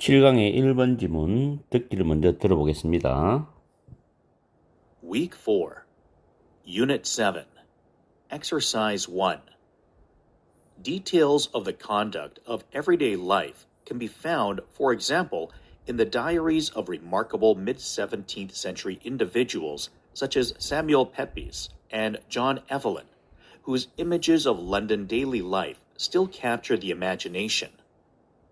7강의 1번 지문 듣기를 먼저 들어보겠습니다. Week 4, Unit 7, Exercise 1. Details of the conduct of everyday life can be found, for example, in the diaries of remarkable mid-17th century individuals such as Samuel Pepys and John Evelyn, whose images of London daily life still capture the imagination.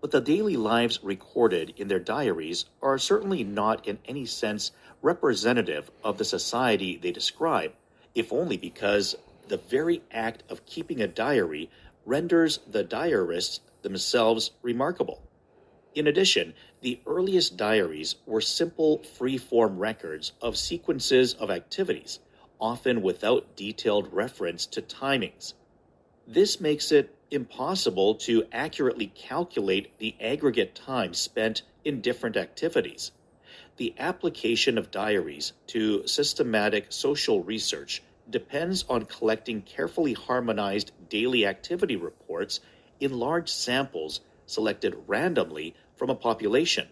But the daily lives recorded in their diaries are certainly not in any sense representative of the society they describe, if only because the very act of keeping a diary renders the diarists themselves remarkable. In addition, the earliest diaries were simple, free-form records of sequences of activities, often without detailed reference to timings. This makes it impossible to accurately calculate the aggregate time spent in different activities. The application of diaries to systematic social research depends on collecting carefully harmonized daily activity reports in large samples selected randomly from a population.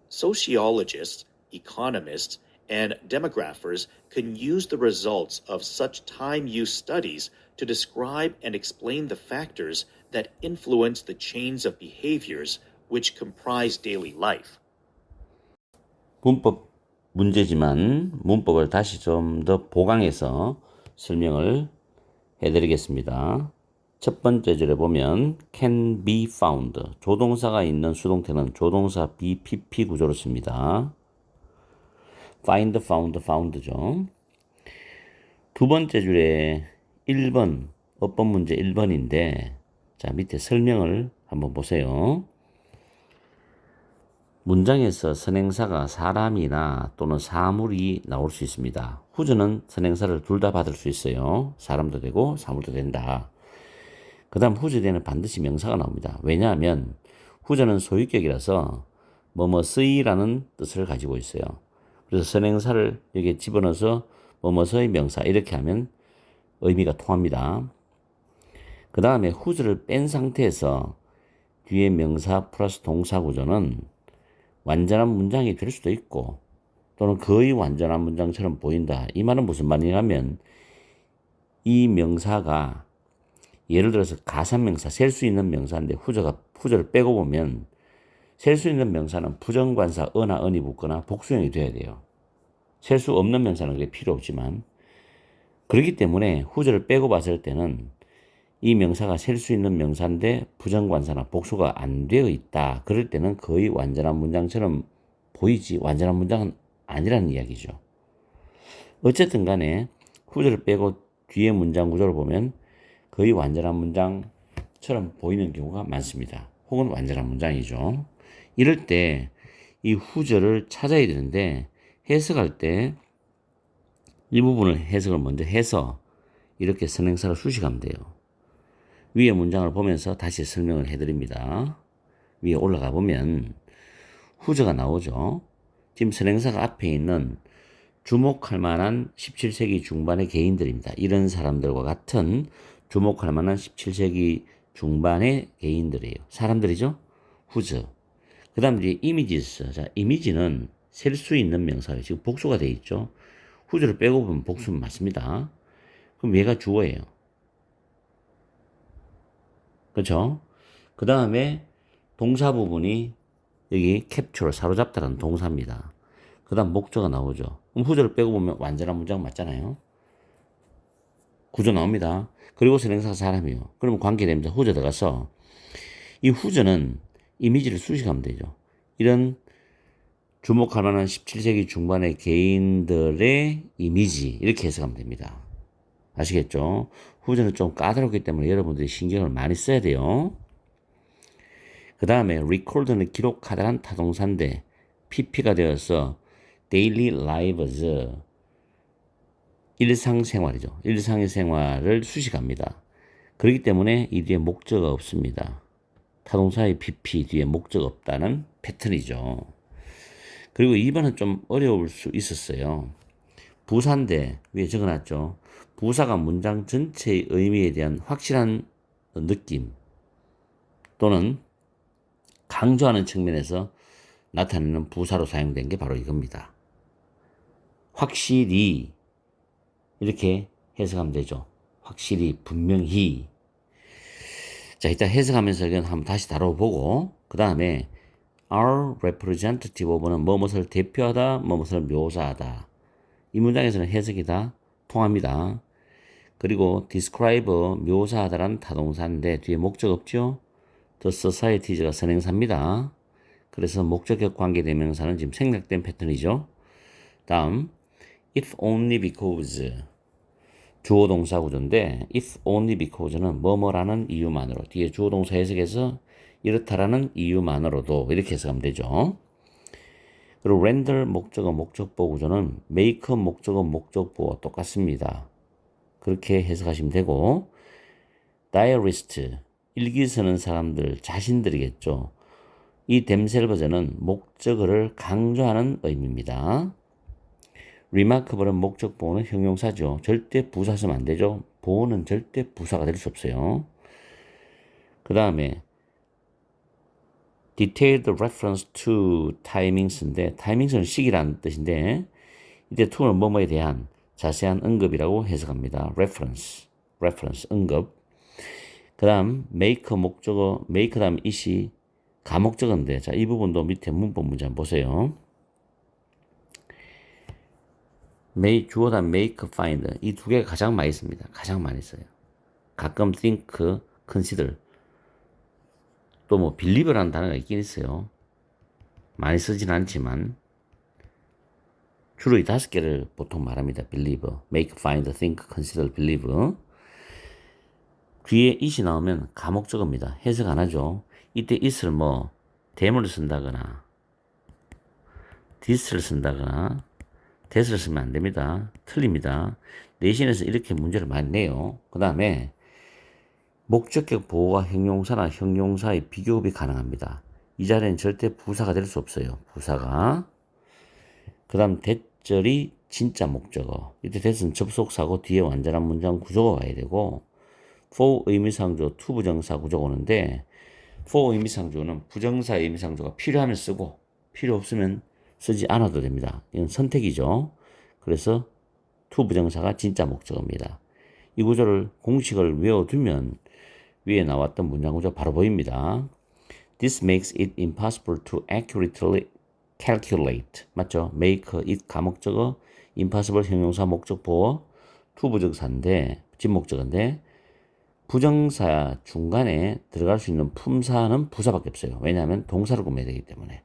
Sociologists, economists, and demographers can use the results of such time use studies to describe and explain the factors that influence the chains of behaviors which comprise daily life. 문법 문제지만 문법을 다시 좀 더 보강해서 설명을 해드리겠습니다. 첫 번째 줄에 보면 can be found, 조동사가 있는 수동태는 조동사 BPP 구조로 씁니다. find, found, found죠. 두 번째 줄에 1번, 어법 문제 1번인데, 자, 밑에 설명을 한번 보세요. 문장에서 선행사가 사람이나 또는 사물이 나올 수 있습니다. 후전은 선행사를 둘 다 받을 수 있어요. 사람도 되고 사물도 된다. 그 다음 후절에는 반드시 명사가 나옵니다. 왜냐하면 후전은 소유격이라서 뭐뭐쓰이라는 뜻을 가지고 있어요. 그래서 선행사를 여기에 집어넣어서 뭐뭐서의 명사 이렇게 하면 의미가 통합니다. 그 다음에 후절을 뺀 상태에서 뒤에 명사 플러스 동사 구조는 완전한 문장이 될 수도 있고 또는 거의 완전한 문장처럼 보인다. 이 말은 무슨 말이냐면 이 명사가 예를 들어서 가산명사, 셀 수 있는 명사인데 후절을 빼고 보면 셀 수 있는 명사는 부정관사 어나 은이 붙거나 복수형이 돼야 돼요. 셀 수 없는 명사는 그게 필요 없지만 그렇기 때문에 후절을 빼고 봤을 때는 이 명사가 셀 수 있는 명사인데 부정관사나 복수가 안 되어 있다. 그럴 때는 거의 완전한 문장처럼 보이지 완전한 문장은 아니라는 이야기죠. 어쨌든 간에 후절을 빼고 뒤에 문장 구조를 보면 거의 완전한 문장처럼 보이는 경우가 많습니다. 혹은 완전한 문장이죠. 이럴 때 이 후절을 찾아야 되는데 해석할 때 이 부분을 해석을 먼저 해서 이렇게 선행사를 수식하면 돼요. 위에 문장을 보면서 다시 설명을 해드립니다. 위에 올라가 보면 후절가 나오죠. 지금 선행사가 앞에 있는 주목할 만한 17세기 중반의 개인들입니다. 이런 사람들과 같은 주목할 만한 17세기 중반의 개인들이에요. 사람들이죠. 후절. 그 다음 이제 이미지스. 자, 이미지는 셀 수 있는 명사예요. 지금 복수가 되어 있죠. 후절을 빼고 보면 복수는 맞습니다. 그럼 얘가 주어예요. 그렇죠? 그 다음에 동사 부분이 여기 capture, 사로잡다라는 동사입니다. 그 다음 목적어가 나오죠. 그럼 후절을 빼고 보면 완전한 문장 맞잖아요. 구조 나옵니다. 그리고 선행사가 사람이에요. 그러면 관계대명사 후절 들어가서 이 후절은 이미지를 수식하면 되죠. 이런 주목할 만한 17세기 중반의 개인들의 이미지 이렇게 해석하면 됩니다. 아시겠죠? 후절은 좀 까다롭기 때문에 여러분들이 신경을 많이 써야 돼요. 그 다음에 record는 기록하다란 타동사인데 PP가 되어서 daily lives 일상생활이죠. 일상의 생활을 수식합니다. 그렇기 때문에 이 뒤에 목적어가 없습니다. 타동사의 PP 뒤에 목적어 없다는 패턴이죠. 그리고 2번은 좀 어려울 수 있었어요. 부사인데 위에 적어놨죠. 부사가 문장 전체의 의미에 대한 확실한 느낌 또는 강조하는 측면에서 나타내는 부사로 사용된 게 바로 이겁니다. 확실히 이렇게 해석하면 되죠. 확실히, 분명히. 자, 이따 해석하면서 이건 한번 다시 다뤄보고 그 다음에 are representative of는 뭐뭇을 대표하다, 뭐뭇을 묘사하다. 이 문장에서는 해석이 다 통합니다. 그리고 describe, 묘사하다라는 타동사인데 뒤에 목적 없죠? the societies가 선행사입니다. 그래서 목적격 관계대명사는 지금 생략된 패턴이죠. 다음 if only because 주어 동사 구조인데 if only because는 뭐뭐라는 이유만으로 뒤에 주어 동사 해석해서 이렇다라는 이유만으로도 이렇게 해석하면 되죠. 그리고 render 목적어 목적보 구조는 make 목적어 목적보와 똑같습니다. 그렇게 해석하시면 되고 diarist 일기 쓰는 사람들 자신들이겠죠. 이 themselves는 목적어를 강조하는 의미입니다. remarkable은 목적 보호는 형용사죠. 절대 부사 쓰면 안 되죠. 보호는 절대 부사가 될 수 없어요. 그 다음에 detailed reference to timings인데 timings은 시기라는 뜻인데 이때 to는 뭐뭐에 대한 자세한 언급이라고 해석합니다. reference 언급. 그 다음 make 목적어 make 다음 it이 가목적어인데 자, 이 부분도 밑에 문법 문제 한번 보세요. 주어 다음 make, find 이 두 개가 가장 많이 씁니다. 가장 많이 써요. 가끔 think, consider 또 뭐 believe라는 단어가 있긴 있어요. 많이 쓰진 않지만 주로 이 5개를 보통 말합니다. believe, make, find, think, consider, believe. 뒤에 it이 나오면 가목적어입니다. 해석 안 하죠. 이때 it을 뭐 대문을 쓴다거나 this를 쓴다거나 that을 쓰면 안 됩니다. 틀립니다. 내신에서 이렇게 문제를 많이 내요. 그 다음에 목적격 보호와 형용사나 형용사의 비교급이 가능합니다. 이 자리에는 절대 부사가 될 수 없어요. 부사가. 그 다음 대절이 진짜 목적어. 이때 that은 접속사고 뒤에 완전한 문장 구조가 와야 되고 for 의미상조 to 부정사 구조가 오는데 for 의미상조는 부정사 의미상조가 필요하면 쓰고 필요 없으면 쓰지 않아도 됩니다. 이건 선택이죠. 그래서 to 부정사가 진짜 목적어입니다. 이 구조를 공식을 외워두면 위에 나왔던 문장 구조 바로 보입니다. This makes it impossible to accurately calculate. 맞죠? make, it 가목적어, impossible 형용사 목적 보어, to 부정사인데, 진목적어인데 부정사 중간에 들어갈 수 있는 품사는 부사밖에 없어요. 왜냐하면 동사를 구매해야 되기 때문에.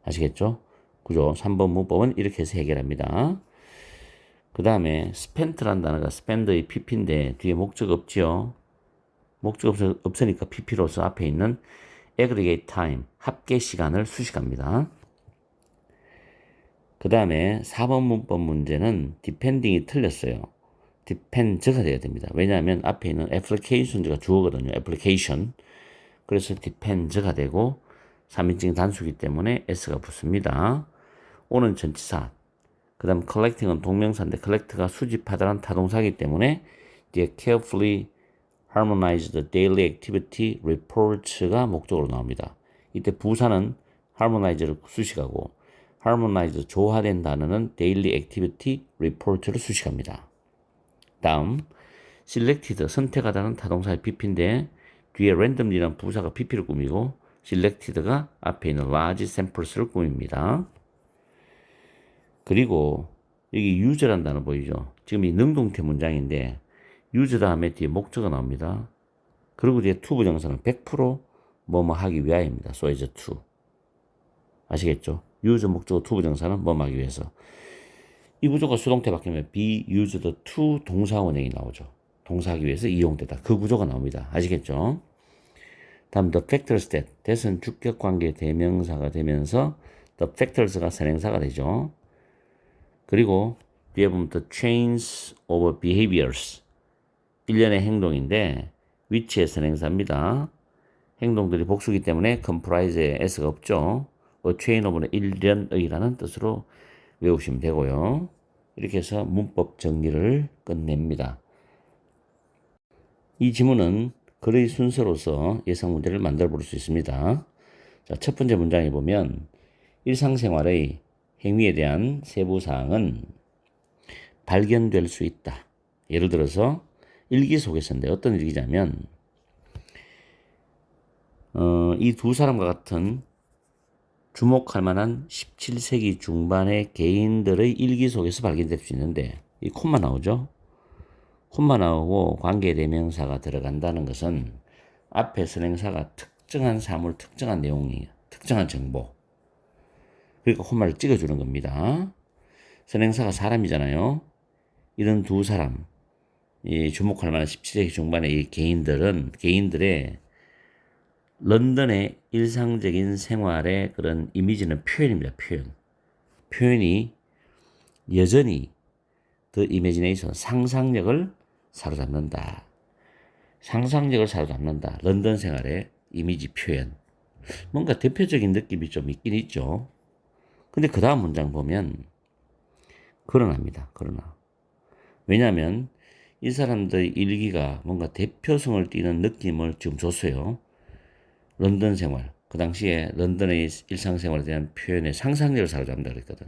아시겠죠? 구조 3번 문법은 이렇게 해서 해결합니다. 그 다음에 spent라는 단어가 spend의 pp인데 뒤에 목적 없지요. 목적 없으니까 pp로서 앞에 있는 aggregate time, 합계 시간을 수식합니다. 그 다음에 4번 문법 문제는 depending이 틀렸어요. depend가 돼야 됩니다. 왜냐하면 앞에 있는 application가 주어거든요. application. 그래서 depend가 되고 3인칭 단수기 때문에 s가 붙습니다. 오는 전치사. 그 다음 collecting은 동명사인데 collect가 수집하다라는 타동사이기 때문에 뒤에 carefully harmonize the daily activity reports가 목적으로 나옵니다. 이때 부사는 harmonize를 수식하고 harmonize 조화된 단어는 daily activity report를 수식합니다. 다음 selected 선택하다는 타동사의 pp인데 뒤에 randomly라는 부사가 pp를 꾸미고 selected가 앞에 있는 large samples를 꾸밉니다. 그리고 여기 use라는 단어 보이죠? 지금 이 능동태 문장인데 use 다음에 뒤에 목적어 나옵니다. 그리고 뒤에 to 부정사는 100% 뭐뭐 하기 위하여입니다. so as to. 아시겠죠? use 목적어 to 부정사는 뭐뭐 하기 위해서. 이 구조가 수동태 바뀌면 be used to 동사 원형이 나오죠. 동사하기 위해서 이용되다. 그 구조가 나옵니다. 아시겠죠? 다음 the factors that은 주격 관계 대명사가 되면서 the factors가 선행사가 되죠. 그리고 뒤에 보면 the chains of behaviors 일련의 행동인데 which의 선행사입니다. 행동들이 복수기 때문에 comprise에 s가 없죠. a chain of는 일련의라는 뜻으로 외우시면 되고요. 이렇게 해서 문법 정리를 끝냅니다. 이 지문은 글의 순서로서 예상 문제를 만들어 볼 수 있습니다. 자, 첫 번째 문장에 보면 일상생활의 행위에 대한 세부사항은 발견될 수 있다. 예를 들어서 일기 속에서인데 어떤 일기냐면 이 두 사람과 같은 주목할 만한 17세기 중반의 개인들의 일기 속에서 발견될 수 있는데 이 콤마 나오죠? 콤마 나오고 관계대명사가 들어간다는 것은 앞에 선행사가 특정한 사물, 특정한 내용이 특정한 정보 그러니까 콤마를 찍어주는 겁니다. 선행사가 사람이잖아요. 이런 두 사람 이 주목할 만한 17세기 중반의 이 개인들의 런던의 일상적인 생활의 그런 이미지는 표현입니다. 표현이 여전히 더 이미지네이션, 상상력을 사로잡는다. 런던 생활의 이미지 표현. 뭔가 대표적인 느낌이 좀 있긴 있죠. 근데 그 다음 문장 보면 그러나입니다. 그러나. 왜냐하면 이 사람들의 일기가 뭔가 대표성을 띠는 느낌을 지금 줬어요. 런던 생활. 그 당시에 런던의 일상생활에 대한 표현의 상상력을 사로잡는다 그랬거든.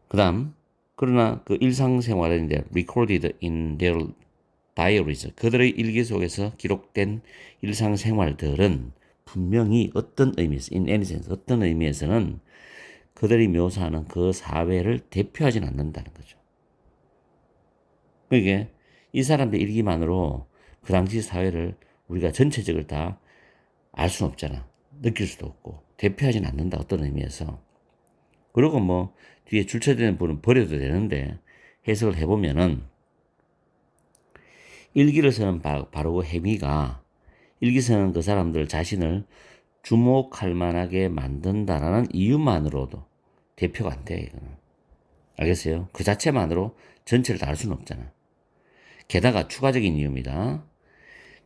그 다음, 그러나 그 일상생활은 이제 recorded in their diaries. 그들의 일기 속에서 기록된 일상생활들은 분명히 어떤 의미에서, in any sense, 어떤 의미에서는 그들이 묘사하는 그 사회를 대표하진 않는다는 거죠. 그러니까 이 사람들 일기만으로 그 당시 사회를 우리가 전체적으로 다 알 수는 없잖아. 느낄 수도 없고 대표하진 않는다 어떤 의미에서. 그리고 뭐 뒤에 출처되는 부분은 버려도 되는데 해석을 해보면은 일기를 쓰는 바로 그 행위가 일기 쓰는 그 사람들 자신을 주목할 만하게 만든다라는 이유만으로도 대표가 안 돼, 이거는. 알겠어요? 그 자체만으로 전체를 다 알 수는 없잖아. 게다가 추가적인 이유입니다.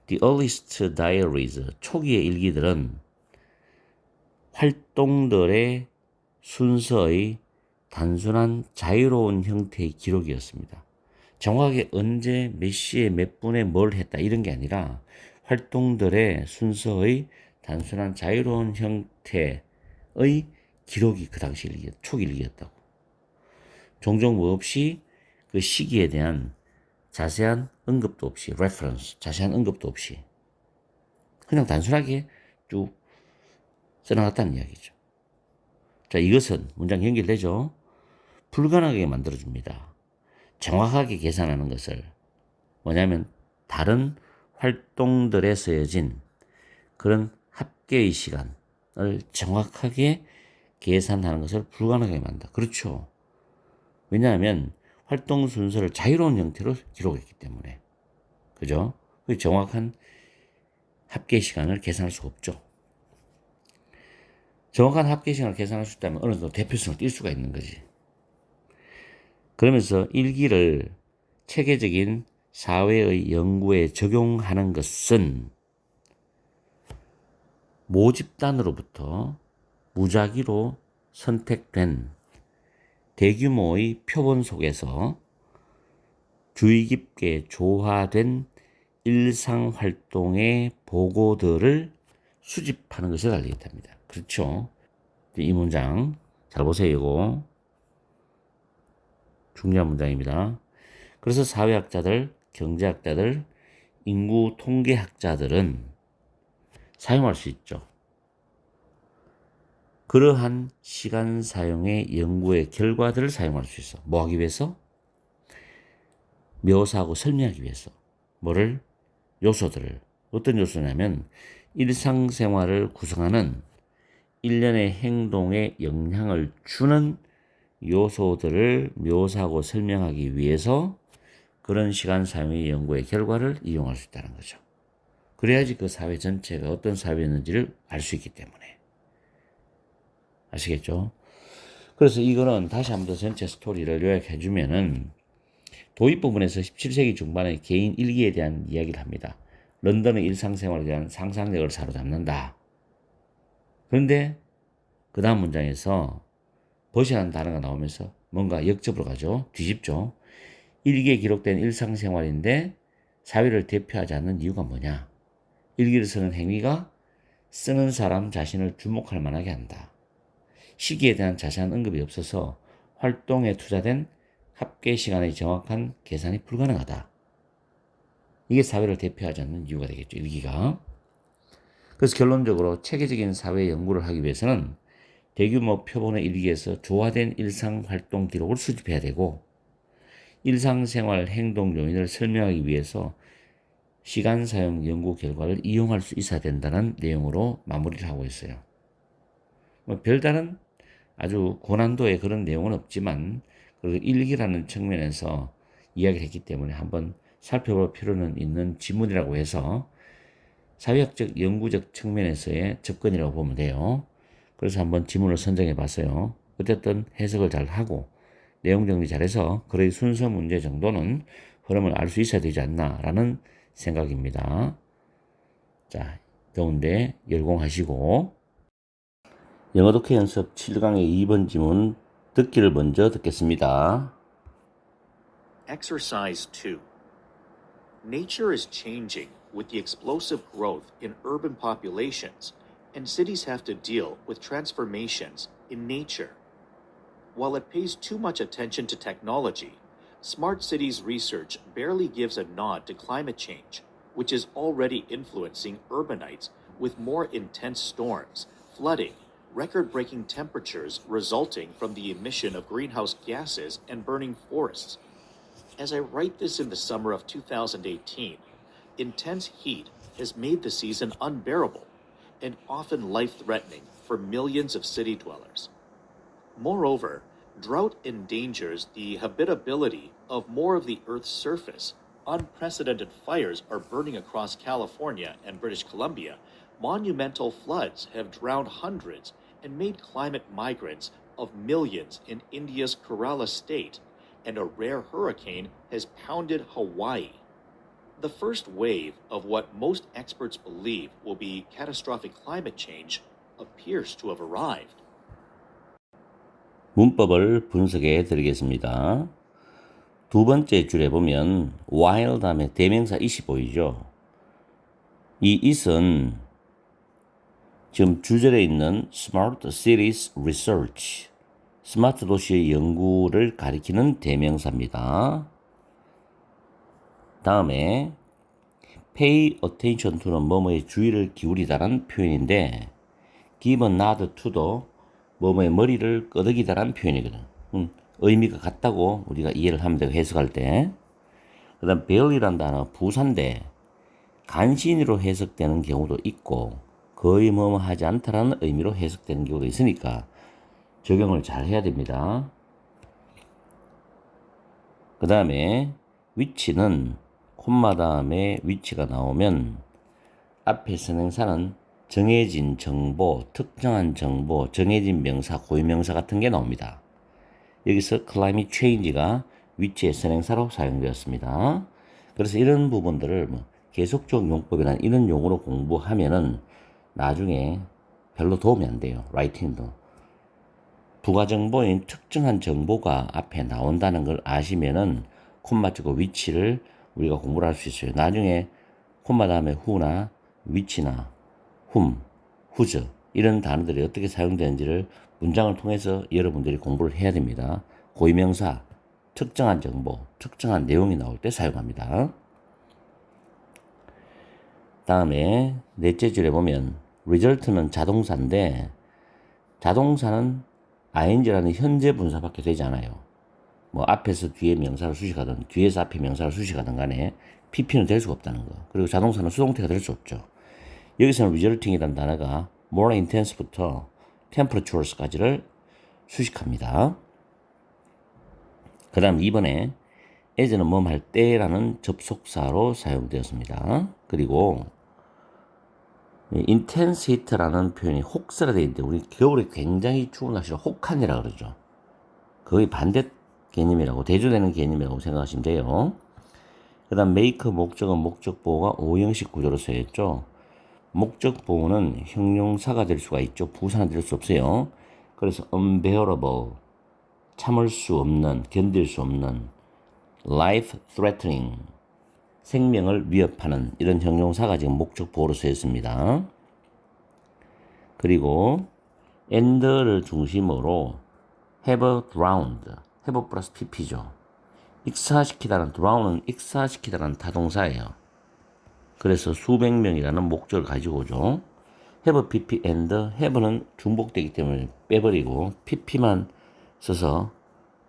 The earliest diaries, 초기의 일기들은 활동들의 순서의 단순한 자유로운 형태의 기록이었습니다. 정확하게 언제 몇 시에 몇 분에 뭘 했다 이런 게 아니라 활동들의 순서의 단순한 자유로운 형태의 기록이 그 당시 초기 일기였다고. 종종 뭐 없이 그 시기에 대한 자세한 언급도 없이 자세한 언급도 없이 그냥 단순하게 쭉 써나갔다는 이야기죠. 자, 이것은 문장 연결되죠? 불가능하게 만들어줍니다. 정확하게 계산하는 것을 뭐냐면 다른 활동들에 쓰여진 그런 합계의 시간을 정확하게 계산하는 것을 불가능하게 만든다. 그렇죠. 왜냐하면 활동 순서를 자유로운 형태로 기록했기 때문에. 그죠? 정확한 합계 시간을 계산할 수가 없죠. 정확한 합계 시간을 계산할 수 있다면 어느 정도 대표성을 띌 수가 있는 거지. 그러면서 일기를 체계적인 사회의 연구에 적용하는 것은 모집단으로부터 무작위로 선택된 대규모의 표본 속에서 주의 깊게 조화된 일상활동의 보고들을 수집하는 것에 달려있답니다. 그렇죠. 이 문장 잘 보세요. 이거 중요한 문장입니다. 그래서 사회학자들, 경제학자들, 인구 통계학자들은 사용할 수 있죠. 그러한 시간 사용의 연구의 결과들을 사용할 수 있어. 뭐 하기 위해서? 묘사하고 설명하기 위해서. 뭐를? 요소들을. 어떤 요소냐면 일상생활을 구성하는 일련의 행동에 영향을 주는 요소들을 묘사하고 설명하기 위해서 그런 시간 사용의 연구의 결과를 이용할 수 있다는 거죠. 그래야지 그 사회 전체가 어떤 사회였는지를 알 수 있기 때문에. 아시겠죠? 그래서 이거는 다시 한번 더 전체 스토리를 요약해 주면은 도입 부분에서 17세기 중반의 개인 일기에 대한 이야기를 합니다. 런던의 일상생활에 대한 상상력을 사로잡는다. 그런데 그 다음 문장에서 벗이라는 단어가 나오면서 뭔가 역접으로 가죠. 뒤집죠. 일기에 기록된 일상생활인데 사회를 대표하지 않는 이유가 뭐냐? 일기를 쓰는 행위가 쓰는 사람 자신을 주목할 만하게 한다. 시기에 대한 자세한 언급이 없어서 활동에 투자된 합계 시간의 정확한 계산이 불가능하다. 이게 사회를 대표하지 않는 이유가 되겠죠. 일기가. 그래서 결론적으로 체계적인 사회 연구를 하기 위해서는 대규모 표본의 일기에서 조화된 일상활동 기록을 수집해야 되고 일상생활 행동 요인을 설명하기 위해서 시간 사용 연구 결과를 이용할 수 있어야 된다는 내용으로 마무리를 하고 있어요. 별다른 아주 고난도의 그런 내용은 없지만 그래도 일기라는 측면에서 이야기를 했기 때문에 한번 살펴볼 필요는 있는 지문이라고 해서 사회학적 연구적 측면에서의 접근이라고 보면 돼요. 그래서 한번 지문을 선정해 봤어요. 어쨌든 해석을 잘 하고 내용 정리 잘해서 글의 순서 문제 정도는 흐름을 알 수 있어야 되지 않나라는 생각입니다. 자, 더운데 열공하시고 영어 독해 연습 7강의 2번 지문 듣기를 먼저 듣겠습니다. Exercise 2. Nature is changing with the explosive growth in urban populations, and cities have to deal with transformations in nature. While it pays too much attention to technology, smart cities research barely gives a nod to climate change, which is already influencing urbanites with more intense storms, flooding, record-breaking temperatures resulting from the emission of greenhouse gases and burning forests. As I write this in the summer of 2018, intense heat has made the season unbearable and often life-threatening for millions of city dwellers. Moreover, drought endangers the habitability of more of the Earth's surface. Unprecedented fires are burning across California and British Columbia. Monumental floods have drowned hundreds and made climate migrants of millions in India's Kerala state, and a rare hurricane has pounded Hawaii. The first wave of what most experts believe will be catastrophic climate change appears to have arrived. 문법을 분석해 드리겠습니다. 두 번째 줄에 보면 while 다음에 대명사 is이 보이죠. 이 is은 지금 주절에 있는 Smart Cities Research, 스마트 도시의 연구를 가리키는 대명사입니다. 다음에 pay attention to는 뭐뭐에 주의를 기울이다라는 표현인데 give a nod to도 뭐뭐의 머리를 끄덕이다라는 표현이거든. 의미가 같다고 우리가 이해를 하면 되고 해석할 때. 그 다음 barely라는 단어 부사인데 간신히로 해석되는 경우도 있고 거의 뭐뭐 하지 않다라는 의미로 해석되는 경우도 있으니까 적용을 잘 해야 됩니다. 그 다음에 위치는 콤마 다음에 위치가 나오면 앞에 선행사는 정해진 정보, 특정한 정보, 정해진 명사, 고유명사 같은 게 나옵니다. 여기서 climate change가 위치의 선행사로 사용되었습니다. 그래서 이런 부분들을 계속적 용법이나 이런 용어로 공부하면은 나중에 별로 도움이 안 돼요. 라이팅도. 부가정보인 특정한 정보가 앞에 나온다는 걸 아시면은 콤마 찍고 위치를 우리가 공부를 할 수 있어요. 나중에 콤마 다음에 who나 위치나 whom, whose 이런 단어들이 어떻게 사용되는지를 문장을 통해서 여러분들이 공부를 해야 됩니다. 고유명사, 특정한 정보, 특정한 내용이 나올 때 사용합니다. 다음에 넷째 줄에 보면 result는 자동사인데 자동사는 ing라는 현재 분사밖에 되지 않아요. 뭐 앞에서 뒤에 명사를 수식하든 뒤에서 앞에 명사를 수식하든 간에 pp는 될 수가 없다는 거. 그리고 자동사는 수동태가 될 수 없죠. 여기서는 resulting이라는 단어가 more intense부터 temperatures까지를 수식합니다. 그 다음 2번에 as는 뭐 할 때라는 접속사로 사용되었습니다. 그리고 intense heat라는 표현이 혹스라 되어 있는데 우리 겨울에 굉장히 추운 날씨를 혹한이라고 그러죠. 거의 반대 개념이라고 대조되는 개념이라고 생각하시면 돼요. 그 다음 make 목적은 목적보호가 오형식 구조로 쓰여있죠. 목적보호는 형용사가 될 수가 있죠. 부사는 될 수 없어요. 그래서 unbearable 참을 수 없는 견딜 수 없는 life threatening 생명을 위협하는 이런 형용사가 지금 목적보호로 쓰였습니다. 그리고 and를 중심으로 have drowned, have 플러스 pp죠. 익사시키다는 drown은 익사시키다라는 타동사예요. 그래서 수백 명이라는 목적을 가지고 오죠. have pp and have는 중복되기 때문에 빼버리고 pp만 써서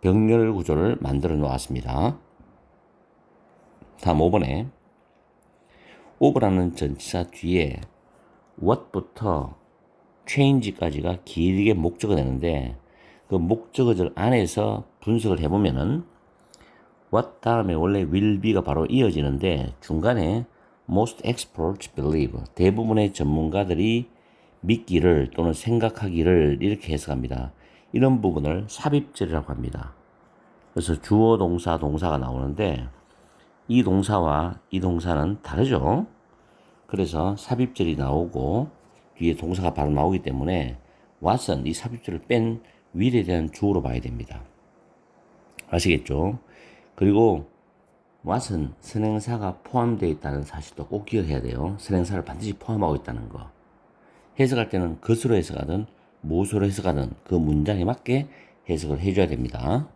병렬 구조를 만들어 놓았습니다. 다음 5번에 of라는 전치사 뒤에 what부터 change까지가 길게 목적어 되는데 그 목적어들 안에서 분석을 해보면은 what 다음에 원래 will be가 바로 이어지는데 중간에 most experts believe 대부분의 전문가들이 믿기를 또는 생각하기를 이렇게 해석합니다. 이런 부분을 삽입절이라고 합니다. 그래서 주어 동사 동사가 나오는데 이 동사와 이 동사는 다르죠. 그래서 삽입절이 나오고 뒤에 동사가 바로 나오기 때문에 what은 이 삽입절을 뺀 will에 대한 주어로 봐야 됩니다. 아시겠죠? 그리고 what은 선행사가 포함되어 있다는 사실도 꼭 기억해야 돼요. 선행사를 반드시 포함하고 있다는 거. 해석할 때는 것으로 해석하든 무엇으로 해석하든 그 문장에 맞게 해석을 해줘야 됩니다.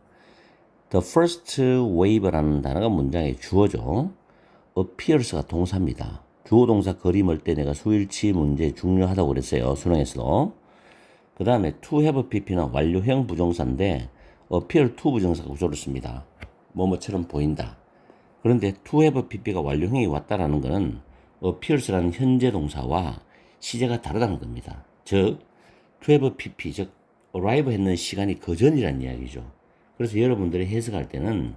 The first wave라는 단어가 문장의 주어죠. appears가 동사입니다. 주어 동사 그림을 때 내가 수일치 문제 중요하다고 그랬어요. 수능에서도. 그 다음에 to have pp는 완료형 부정사인데 appear to 부정사 구조를 씁니다. 뭐뭐처럼 보인다. 그런데 to have pp가 완료형이 왔다라는 것은 appears라는 현재 동사와 시제가 다르다는 겁니다. 즉 to have pp 즉 arrive 했는 시간이 그 전이라는 이야기죠. 그래서 여러분들이 해석할 때는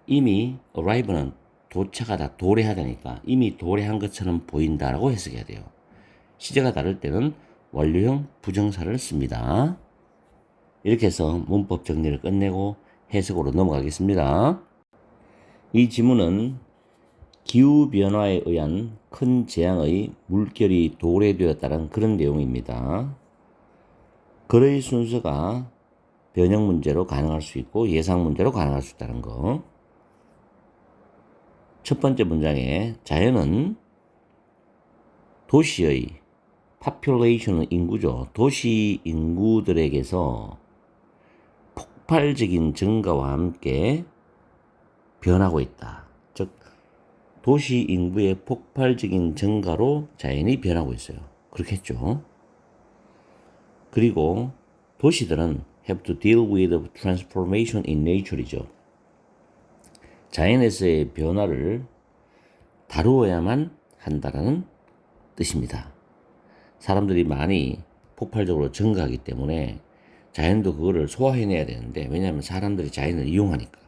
이미 arrive는 도착하다, 도래하다니까 이미 도래한 것처럼 보인다라고 해석해야 돼요. 시제가 다를 때는 완료형 부정사를 씁니다. 이렇게 해서 문법 정리를 끝내고 해석으로 넘어가겠습니다. 이 지문은 기후변화에 의한 큰 재앙의 물결이 도래되었다는 그런 내용입니다. 글의 순서가 변형 문제로 가능할 수 있고 예상 문제로 가능할 수 있다는 거. 첫 번째 문장에 자연은 도시의 population은 인구죠. 도시 인구들에게서 폭발적인 증가와 함께 변하고 있다. 즉 도시 인구의 폭발적인 증가로 자연이 변하고 있어요. 그렇겠죠. 그리고 도시들은 have to deal with transformation in nature이죠. 자연에서의 변화를 다루어야만 한다는 뜻입니다. 사람들이 많이 폭발적으로 증가하기 때문에 자연도 그거를 소화해내야 되는데 왜냐하면 사람들이 자연을 이용하니까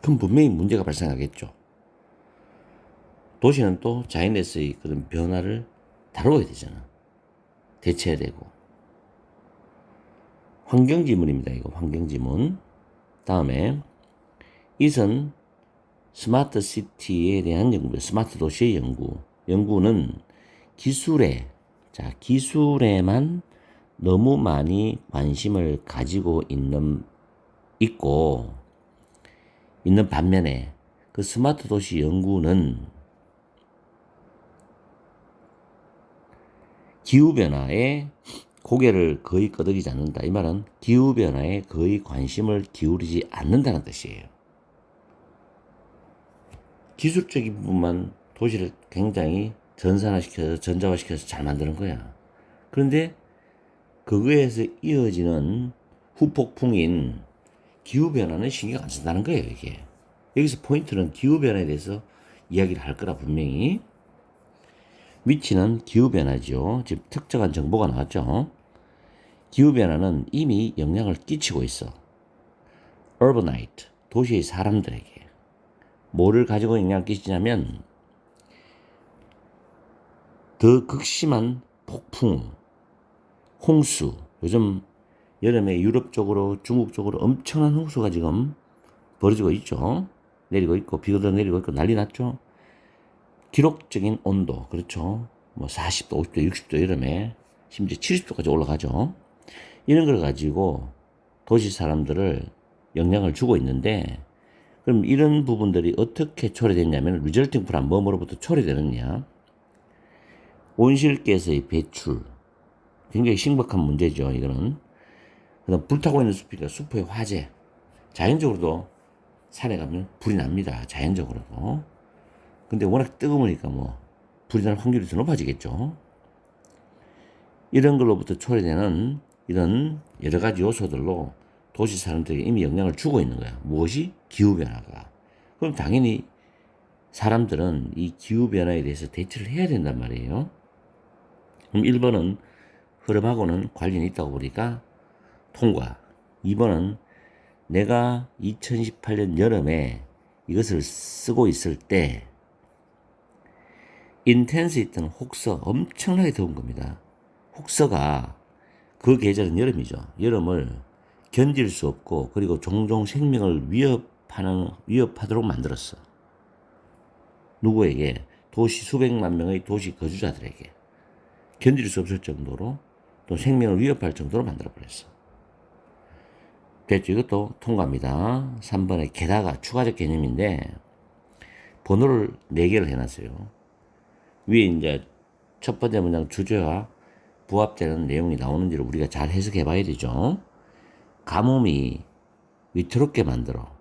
그럼 분명히 문제가 발생하겠죠. 도시는 또 자연에서의 그런 변화를 다루어야 되잖아. 대처해야 되고. 환경지문입니다. 이거 환경지문. 다음에 이선 스마트 시티에 대한 연구, 스마트 도시의 연구. 연구는 기술에만 너무 많이 관심을 가지고 있고 있는 반면에 그 스마트 도시 연구는 기후변화에 고개를 거의 끄덕이지 않는다. 이 말은 기후변화에 거의 관심을 기울이지 않는다는 뜻이에요. 기술적인 부분만 도시를 굉장히 전자화시켜서 잘 만드는 거야. 그런데 그거에서 이어지는 후폭풍인 기후변화는 신경 안 쓴다는 거예요, 이게. 여기서 포인트는 기후변화에 대해서 이야기를 할 거라 분명히. 위치는 기후변화죠. 지금 특정한 정보가 나왔죠. 기후변화는 이미 영향을 끼치고 있어. urbanite, 도시의 사람들에게. 뭐를 가지고 영향을 끼치냐면 더 극심한 폭풍, 홍수. 요즘 여름에 유럽 쪽으로 중국 쪽으로 엄청난 홍수가 지금 벌어지고 있죠. 내리고 있고 비가 내리고 있고 난리 났죠. 기록적인 온도, 그렇죠. 뭐 40도, 50도, 60도 여름에 심지어 70도까지 올라가죠. 이런 걸 가지고 도시 사람들을 영향을 주고 있는데 그럼 이런 부분들이 어떻게 초래됐냐면 리저팅 프롬 뭐뭐로부터 초래되느냐. 온실가스의 배출, 굉장히 심각한 문제죠, 이거는. 그다음 불타고 있는 숲이니까 숲의 화재. 자연적으로도 산에 가면 불이 납니다. 자연적으로도. 근데 워낙 뜨거우니까 뭐 불이 날 확률이 더 높아지겠죠. 이런 걸로부터 초래되는 이런 여러 가지 요소들로 도시 사람들에게 이미 영향을 주고 있는 거야. 무엇이? 기후변화가. 그럼 당연히 사람들은 이 기후변화에 대해서 대처를 해야 된단 말이에요. 그럼 1번은 흐름하고는 관련이 있다고 보니까 통과. 2번은 내가 2018년 여름에 이것을 쓰고 있을 때 인텐스 있던 혹서 엄청나게 더운 겁니다. 혹서가 그 계절은 여름이죠. 여름을 견딜 수 없고 그리고 종종 생명을 위협하도록 만들었어. 누구에게? 도시 수백만 명의 도시 거주자들에게 견딜 수 없을 정도로 또 생명을 위협할 정도로 만들어버렸어. 됐죠. 이것도 통과합니다. 3번에 게다가 추가적 개념인데 번호를 4개를 해놨어요. 위에 이제 첫 번째 문장 주제와 부합되는 내용이 나오는지를 우리가 잘 해석해 봐야 되죠. 가뭄이 위태롭게 만들어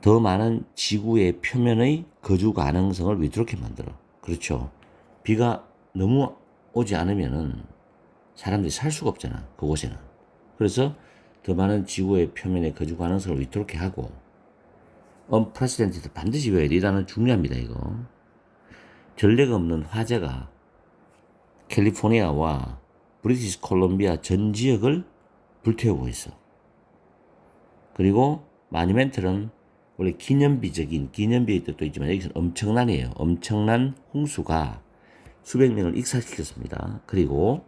더 많은 지구의 표면의 거주 가능성을 위태롭게 만들어. 그렇죠. 비가 너무 오지 않으면은 사람들이 살 수가 없잖아. 그곳에는. 그래서 더 많은 지구의 표면의 거주 가능성을 위태롭게 하고 unprecedented 반드시 외워야 돼. 이 단어는 중요합니다. 이거. 전례가 없는 화재가 캘리포니아와 브리티시 콜롬비아 전 지역을 불태우고 있어. 그리고 마니멘털은 원래 기념비의 뜻도 있지만 여기서는 엄청난이에요. 엄청난 홍수가 수백 명을 익사시켰습니다. 그리고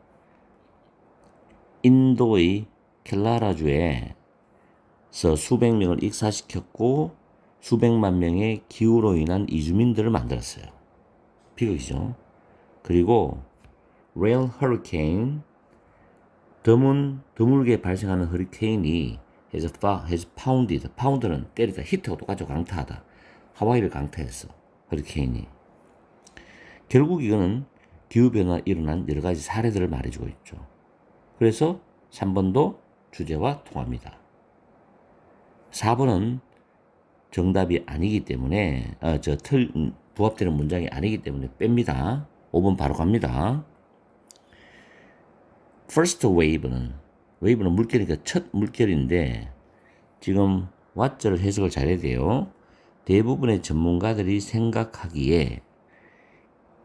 인도의 켈라라주에서 수백 명을 익사시켰고 수백만 명의 기후로 인한 이주민들을 만들었어요. 비극이죠. 그리고 레일 허리케인 드물게 발생하는 허리케인이 has pounded. 파운드는 때리다. 히트하고 똑같죠. 강타하다. 하와이를 강타했어. 허리케인이. 결국 이거는 기후변화 일어난 여러 가지 사례들을 말해주고 있죠. 그래서 3번도 주제와 통합니다. 4번은 정답이 아니기 때문에 부합되는 문장이 아니기 때문에 뺍니다. 5번 바로 갑니다. First wave는 물결이니까 첫 물결인데 지금 what를 해석을 잘해야 돼요. 대부분의 전문가들이 생각하기에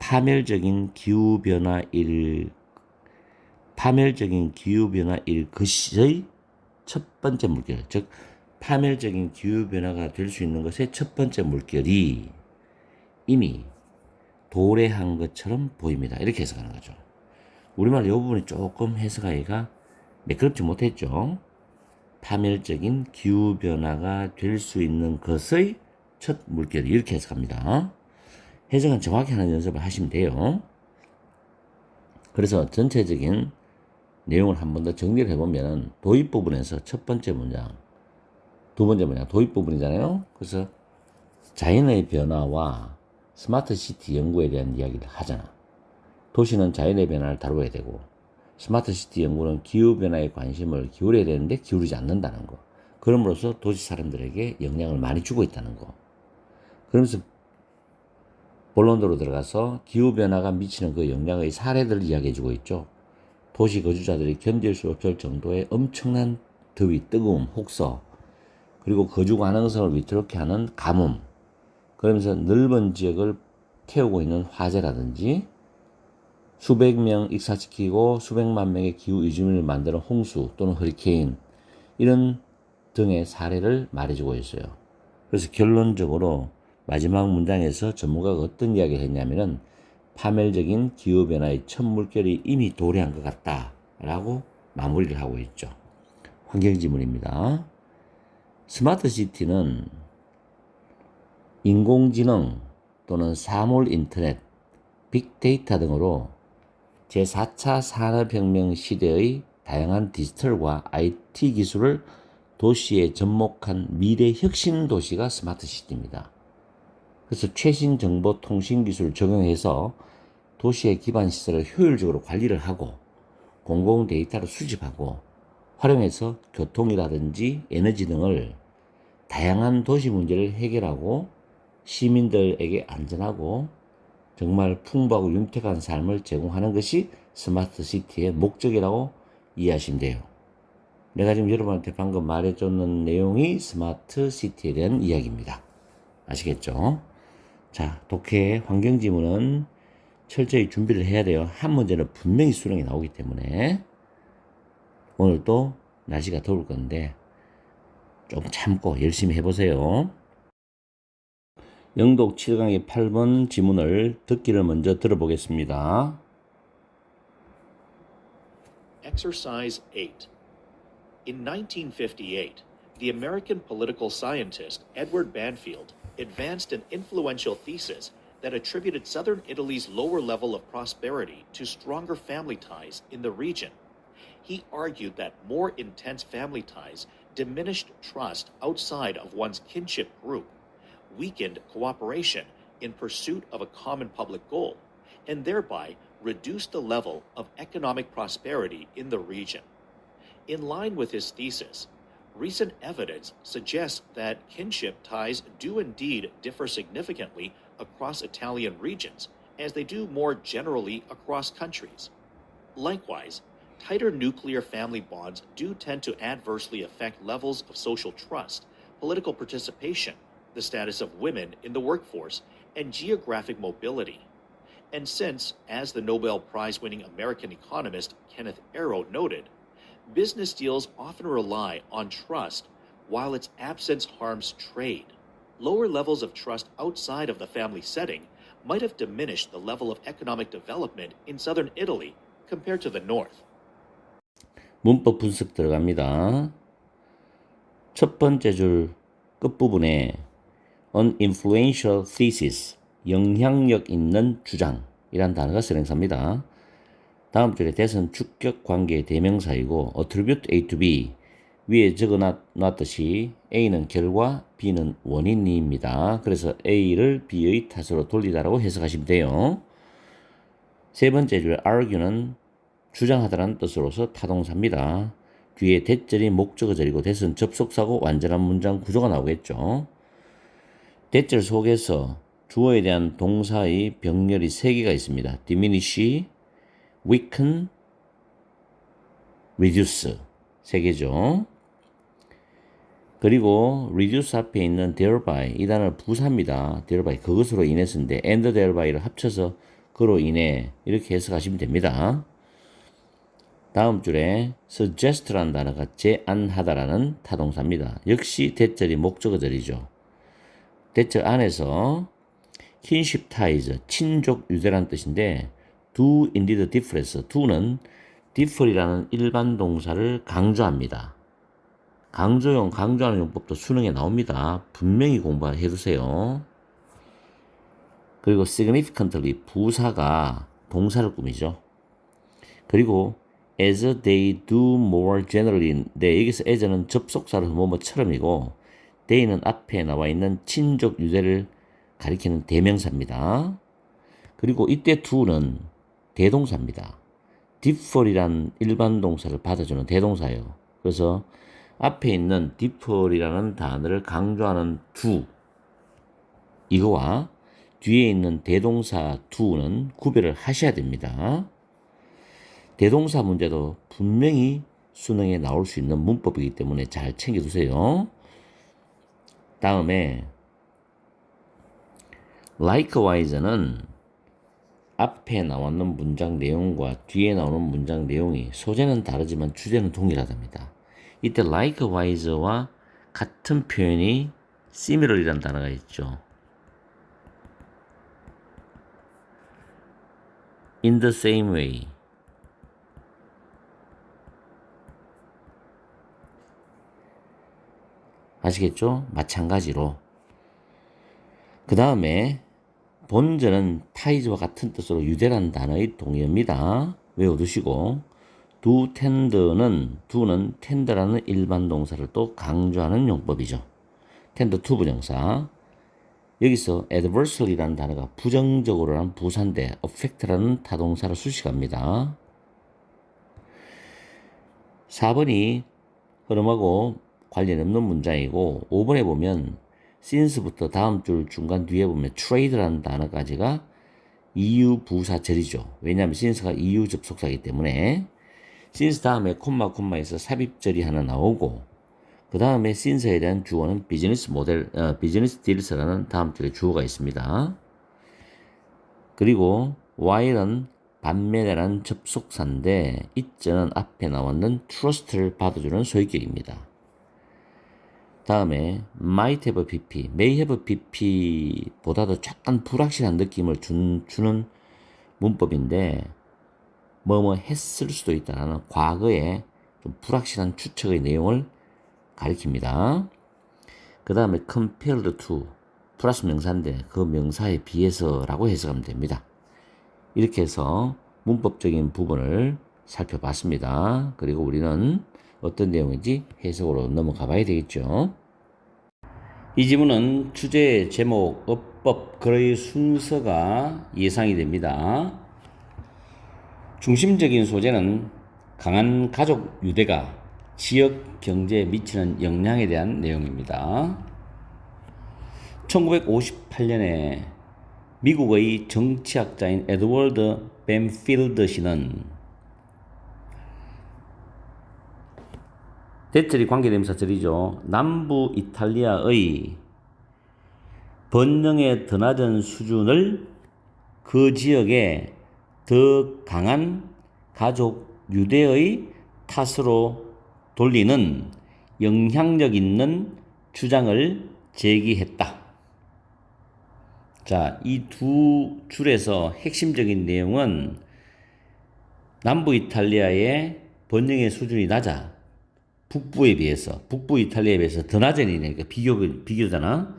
파멸적인 기후변화일 것의 첫 번째 물결, 즉 파멸적인 기후변화가 될 수 있는 것의 첫 번째 물결이 이미 도래한 것처럼 보입니다. 이렇게 해석하는 거죠. 우리말 이 부분이 조금 해석하기가 매끄럽지 못했죠. 파멸적인 기후변화가 될 수 있는 것의 첫 물결이 이렇게 해석합니다. 해석은 정확히 하는 연습을 하시면 돼요. 그래서 전체적인 내용을 한 번 더 정리를 해보면 도입 부분에서 첫 번째 문장, 두 번째 문장 도입 부분이잖아요. 그래서 자연의 변화와 스마트 시티 연구에 대한 이야기를 하잖아. 도시는 자연의 변화를 다루어야 되고 스마트 시티 연구는 기후변화에 관심을 기울여야 되는데 기울이지 않는다는 거. 그럼으로써 도시 사람들에게 영향을 많이 주고 있다는 거. 그러면서 본론으로 들어가서 기후변화가 미치는 그 영향의 사례들을 이야기해주고 있죠. 도시 거주자들이 견딜 수 없을 정도의 엄청난 더위, 뜨거움, 혹서, 그리고 거주 가능성을 위태롭게 하는 가뭄, 그러면서 넓은 지역을 태우고 있는 화재라든지 수백 명 익사시키고 수백만 명의 기후 이주민을 만드는 홍수 또는 허리케인 이런 등의 사례를 말해주고 있어요. 그래서 결론적으로 마지막 문장에서 전문가가 어떤 이야기를 했냐면은 파멸적인 기후변화의 첫 물결이 이미 도래한 것 같다라고 마무리를 하고 있죠. 환경지문입니다. 스마트 시티는 인공지능 또는 사물 인터넷, 빅데이터 등으로 제4차 산업혁명 시대의 다양한 디지털과 IT 기술을 도시에 접목한 미래 혁신 도시가 스마트 시티입니다. 그래서 최신 정보 통신 기술을 적용해서 도시의 기반 시설을 효율적으로 관리를 하고 공공 데이터를 수집하고 활용해서 교통이라든지 에너지 등을 다양한 도시 문제를 해결하고 시민들에게 안전하고 정말 풍부하고 윤택한 삶을 제공하는 것이 스마트 시티의 목적이라고 이해하시면 돼요. 내가 지금 여러분한테 방금 말해줬는 내용이 스마트 시티에 대한 이야기입니다. 아시겠죠? 자, 독해 환경 지문은 철저히 준비를 해야 돼요. 한 문제는 분명히 수능에 나오기 때문에 오늘도 날씨가 더울 건데 좀 참고 열심히 해보세요. 영독 7강의 8번 지문을 듣기를 먼저 들어보겠습니다. Exercise 8. In 1958, the American political scientist Edward Banfield advanced an influential thesis that attributed southern Italy's lower level of prosperity to stronger family ties in the region. He argued that more intense family ties diminished trust outside of one's kinship group, weakened cooperation in pursuit of a common public goal, and thereby reduced the level of economic prosperity in the region. In line with his thesis, recent evidence suggests that kinship ties do indeed differ significantly across Italian regions, as they do more generally across countries. Likewise, tighter nuclear family bonds do tend to adversely affect levels of social trust, political participation, the status of women in the workforce, and geographic mobility. And since, as the Nobel Prize winning American economist Kenneth Arrow noted, business deals often rely on trust, while its absence harms trade, lower levels of trust outside of the family setting might have diminished the level of economic development in southern Italy compared to the north. 문법 분석 들어갑니다. 첫 번째 줄 끝부분에 An influential thesis, 영향력 있는 주장이란 단어가 선행사입니다. 다음 줄에 that은 주격 관계의 대명사이고 attribute A to B, 위에 적어놨듯이 A는 결과, B는 원인입니다. 그래서 A를 B의 탓으로 돌리다라고 해석하시면 돼요. 세 번째 줄 argue는 주장하다라는 뜻으로서 타동사입니다. 뒤에 대절이 목적어절이고 that은 접속사고 완전한 문장 구조가 나오겠죠. 대절 속에서 주어에 대한 동사의 병렬이 3개가 있습니다. diminish, weaken, reduce 3개죠. 그리고 reduce 앞에 있는 thereby 이 단어는 부사입니다. thereby 그것으로 인해서인데 and therby를 합쳐서 그로 인해 이렇게 해석하시면 됩니다. 다음 줄에 suggest라는 단어가 제안하다라는 타동사입니다. 역시 대절이 목적어절이죠. 대절 안에서 kinship ties, 친족 유대라는 뜻인데 do indeed difference, do는 differ이라는 일반 동사를 강조합니다. 강조하는 용법도 수능에 나옵니다. 분명히 공부해 두세요. 그리고 significantly, 부사가 동사를 꾸미죠. 그리고 as they do more generally, 네, 여기서 as는 접속사로 뭐뭐처럼이고 they는 앞에 나와 있는 친족 유대를 가리키는 대명사입니다. 그리고 이때 do는 대동사입니다. differ이라는 일반 동사를 받아주는 대동사예요. 그래서 앞에 있는 differ이라는 단어를 강조하는 do, 이거와 뒤에 있는 대동사 do는 구별을 하셔야 됩니다. 대동사 문제도 분명히 수능에 나올 수 있는 문법이기 때문에 잘 챙겨두세요. 다음에 likewise는 앞에 나오는 문장 내용과 뒤에 나오는 문장 내용이 소재는 다르지만 주제는 동일하답니다. 이때 likewise와 같은 표현이 similar이라는 단어가 있죠. in the same way, 아시겠죠? 마찬가지로. 그 다음에 본절은 타이즈와 같은 뜻으로 유대라는 단어의 동의어입니다. 외워두시고 do tend는 do는 tender라는 일반 동사를 또 강조하는 용법이죠. tend to 부정사. 여기서 adversary라는 단어가 부정적으로라는 부사인데 affect라는 타동사를 수식합니다. 4번이 흐름하고 관련 없는 문장이고 5번에 보면 since부터 다음 줄 중간 뒤에 보면 trade라는 단어까지가 이유 부사절이죠. 왜냐하면 since가 이유 접속사이기 때문에 since 다음에 콤마에서 삽입절이 하나 나오고 그 다음에 since에 대한 주어는 비즈니스 딜스라는 다음 줄에 주어가 있습니다. 그리고 while은 반면이라는 접속사인데 이전은 앞에 나왔는 trust를 받아주는 소유격입니다. 다음에 might have pp, may have pp보다도 약간 불확실한 느낌을 주는 문법인데 뭐뭐 했을 수도 있다는 과거의 좀 불확실한 추측의 내용을 가리킵니다. 그 다음에 compared to 플러스 명사인데 그 명사에 비해서라고 해석하면 됩니다. 이렇게 해서 문법적인 부분을 살펴봤습니다. 그리고 우리는 어떤 내용인지 해석으로 넘어가 봐야 되겠죠. 이 지문은 주제, 제목, 어법, 글의 순서가 예상이 됩니다. 중심적인 소재는 강한 가족 유대가 지역 경제에 미치는 영향에 대한 내용입니다. 1958년에 미국의 정치학자인 에드워드 벤필드 씨는 대절이 관계대명사절이죠. 남부 이탈리아의 번영의 더 낮은 수준을 그 지역에 더 강한 가족 유대의 탓으로 돌리는 영향력 있는 주장을 제기했다. 자, 이 두 줄에서 핵심적인 내용은 남부 이탈리아의 번영의 수준이 낮아. 북부 이탈리아에 비해서 더 낮은 이니까 비교잖아.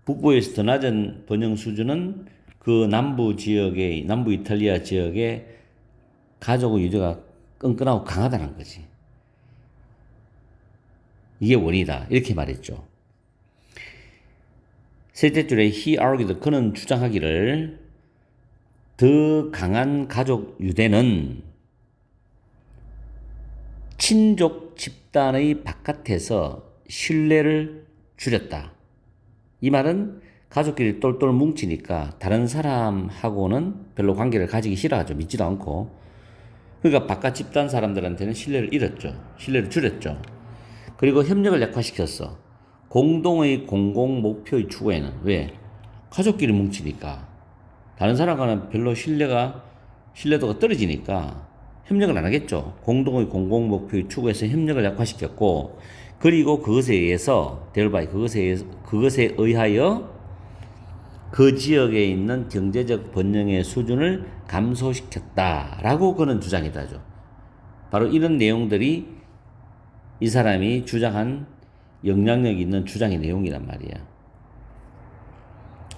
북부에서 더 낮은 번영 수준은 그 남부 이탈리아 지역의 가족의 유대가 끈끈하고 강하다는 거지. 이게 원이다. 이렇게 말했죠. 셋째 줄에 he argued, 그는 주장하기를 더 강한 가족 유대는 친족 집단의 바깥에서 신뢰를 줄였다. 이 말은 가족끼리 똘똘 뭉치니까 다른 사람하고는 별로 관계를 가지기 싫어하죠. 믿지도 않고. 그러니까 바깥 집단 사람들한테는 신뢰를 잃었죠. 신뢰를 줄였죠. 그리고 협력을 약화시켰어. 공동의 공공 목표의 추구에는. 왜? 가족끼리 뭉치니까. 다른 사람과는 별로 신뢰도가 떨어지니까 협력을 안 하겠죠. 공동의 공공 목표의 추구에서 협력을 약화시켰고, 그리고 그것에 의해서, 그것에 의하여 그 지역에 있는 경제적 번영의 수준을 감소시켰다라고 그는 주장했다죠. 바로 이런 내용들이 이 사람이 주장한 영향력 있는 주장의 내용이란 말이야.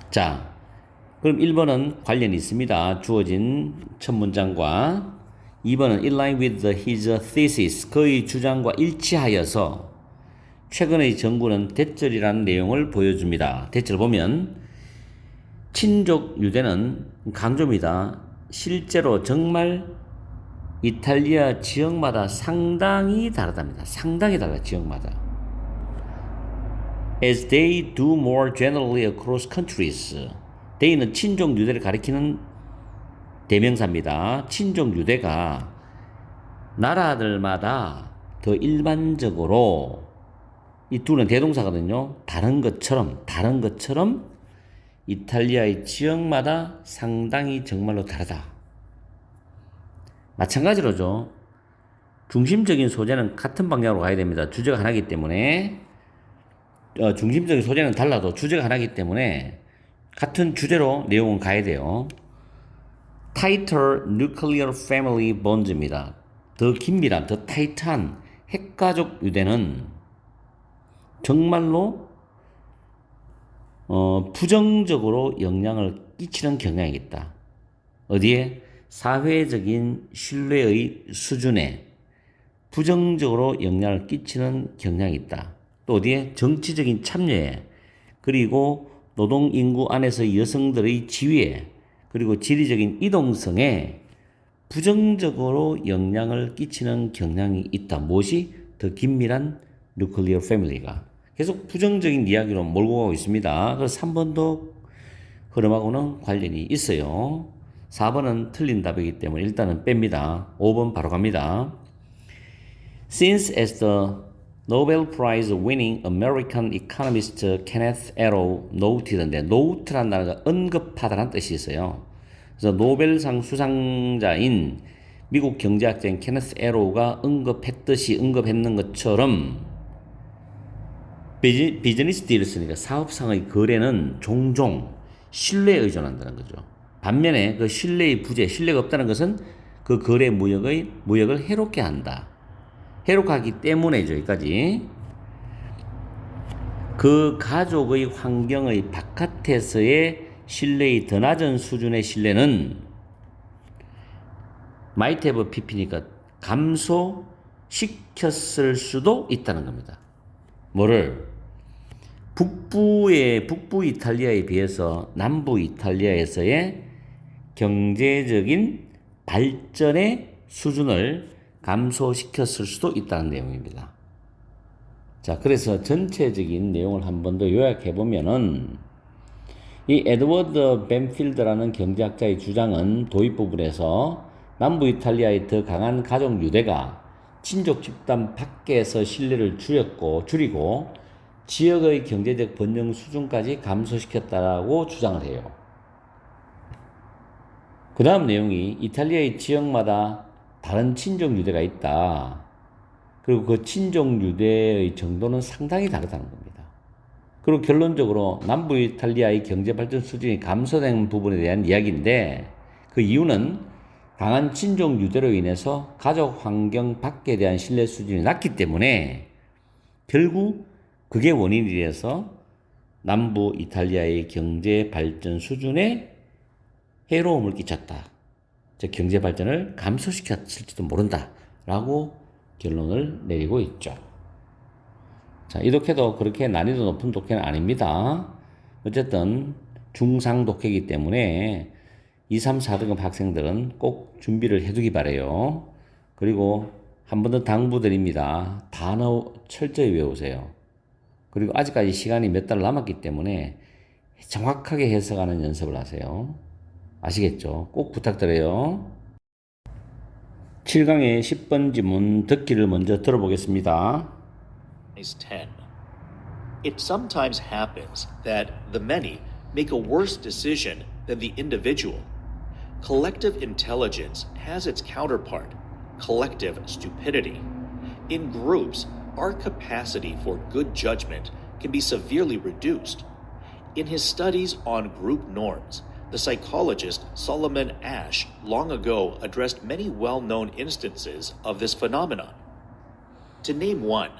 자, 그럼 1번은 관련이 있습니다. 주어진 첫 문장과 2번은 in line with his thesis, 그의 주장과 일치하여서 최근의 정부는 대절이라는 내용을 보여줍니다. 대절 보면 친족 유대는 강조입니다. 실제로 정말 이탈리아 지역마다 상당히 다르답니다. 상당히 달라, 지역마다. As they do more generally across countries. they는 친족 유대를 가리키는 대명사입니다. 친족 유대가 나라들마다 더 일반적으로, 이 둘은 대동사거든요. 다른 것처럼 이탈리아의 지역마다 상당히 정말로 다르다. 마찬가지로죠. 중심적인 소재는 같은 방향으로 가야 됩니다. 주제가 하나이기 때문에 중심적인 소재는 달라도 주제가 하나이기 때문에 같은 주제로 내용은 가야 돼요. Tighter nuclear family bonds입니다. 더 긴밀한, 더 타이트한 핵가족 유대는 정말로 부정적으로 영향을 끼치는 경향이 있다. 어디에? 사회적인 신뢰의 수준에 부정적으로 영향을 끼치는 경향이 있다. 또 어디에? 정치적인 참여에, 그리고 노동 인구 안에서 여성들의 지위에 그리고 지리적인 이동성에 부정적으로 영향을 끼치는 경향이 있다. 무엇이? 더 긴밀한 뉴클리어 패밀리가. 계속 부정적인 이야기로 몰고 가고 있습니다. 그래서 3번도 흐름하고는 관련이 있어요. 4번은 틀린 답이기 때문에 일단은 뺍니다. 5번 바로 갑니다. Since as the Nobel Prize winning American economist Kenneth Arrow noted인데 note란 단어가 언급하다라는 뜻이 있어요. 그래서 노벨상 수상자인 미국 경제학자인 케네스 에로우가 언급했는 것처럼 비즈니스 딜스니까 사업상의 거래는 종종 신뢰에 의존한다는 거죠. 반면에 그 신뢰의 부재, 신뢰가 없다는 것은 그 거래 무역을 해롭게 한다. 해롭하기 때문에죠. 여기까지. 그 가족의 환경의 바깥에서의 신뢰의 더 낮은 수준의 신뢰는 might have pp니까 감소시켰을 수도 있다는 겁니다. 뭐를? 북부 이탈리아에 비해서 남부 이탈리아에서의 경제적인 발전의 수준을 감소시켰을 수도 있다는 내용입니다. 자, 그래서 전체적인 내용을 한 번 더 요약해보면은 이 에드워드 벤필드라는 경제학자의 주장은 도입 부분에서 남부 이탈리아의 더 강한 가족 유대가 친족 집단 밖에서 신뢰를 줄이고 지역의 경제적 번영 수준까지 감소시켰다라고 주장을 해요. 그 다음 내용이 이탈리아의 지역마다 다른 친족 유대가 있다. 그리고 그 친족 유대의 정도는 상당히 다르다는 겁니다. 그리고 결론적으로 남부 이탈리아의 경제 발전 수준이 감소된 부분에 대한 이야기인데 그 이유는 강한 친족 유대로 인해서 가족 환경 밖에 대한 신뢰 수준이 낮기 때문에 결국 그게 원인이 돼서 남부 이탈리아의 경제 발전 수준에 해로움을 끼쳤다. 즉 경제 발전을 감소시켰을지도 모른다라고 결론을 내리고 있죠. 자, 이 독해도 그렇게 난이도 높은 독해는 아닙니다. 어쨌든 중상 독해이기 때문에 2, 3, 4등급 학생들은 꼭 준비를 해두기 바래요. 그리고 한 번 더 당부드립니다. 단어 철저히 외우세요. 그리고 아직까지 시간이 몇 달 남았기 때문에 정확하게 해석하는 연습을 하세요. 아시겠죠? 꼭 부탁드려요. 7강의 10번 지문 듣기를 먼저 들어보겠습니다. Is 10. It sometimes happens that the many make a worse decision than the individual. Collective intelligence has its counterpart, collective stupidity. In groups, our capacity for good judgment can be severely reduced. In his studies on group norms, the psychologist Solomon Asch long ago addressed many well-known instances of this phenomenon. To name one,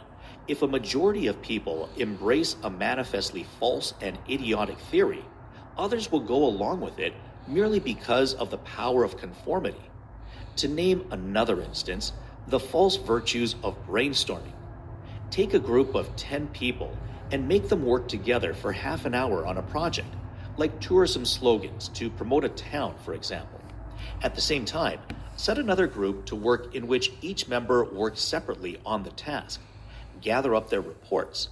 if a majority of people embrace a manifestly false and idiotic theory, others will go along with it merely because of the power of conformity. To name another instance, the false virtues of brainstorming. Take a group of 10 people and make them work together for half an hour on a project, like tourism slogans to promote a town, for example. At the same time, set another group to work in which each member works separately on the task. Gather up their reports.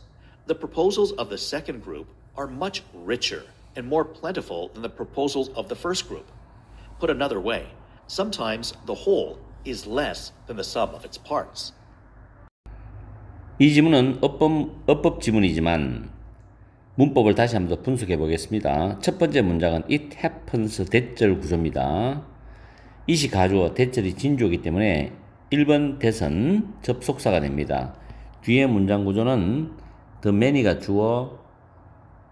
The proposals of the second group are much richer and more plentiful than the proposals of the first group. Put another way, sometimes the whole is less than the sum of its parts. 이 지문은 어법 지문이지만 문법을 다시 한번 더 분석해 보겠습니다. 첫 번째 문장은 it happens 대절 구조입니다. it이 가주어, 대절이 진주어이기 때문에 1번 대선 접속사가 됩니다. 뒤에 문장 구조는 the many가 주어,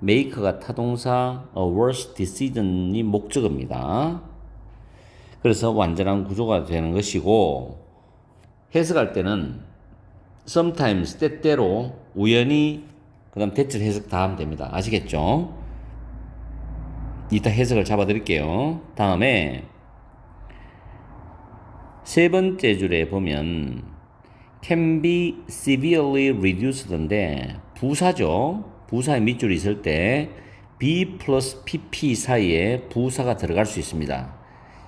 make가 타동사, a worse decision이 목적어입니다. 그래서 완전한 구조가 되는 것이고 해석할 때는 sometimes 때때로 우연히 그 다음 대절 해석 다 하면 됩니다. 아시겠죠? 이따 해석을 잡아 드릴게요. 다음에 세 번째 줄에 보면 can be severely reduced인데 부사죠. 부사의 밑줄이 있을 때 B 플러스 PP 사이에 부사가 들어갈 수 있습니다.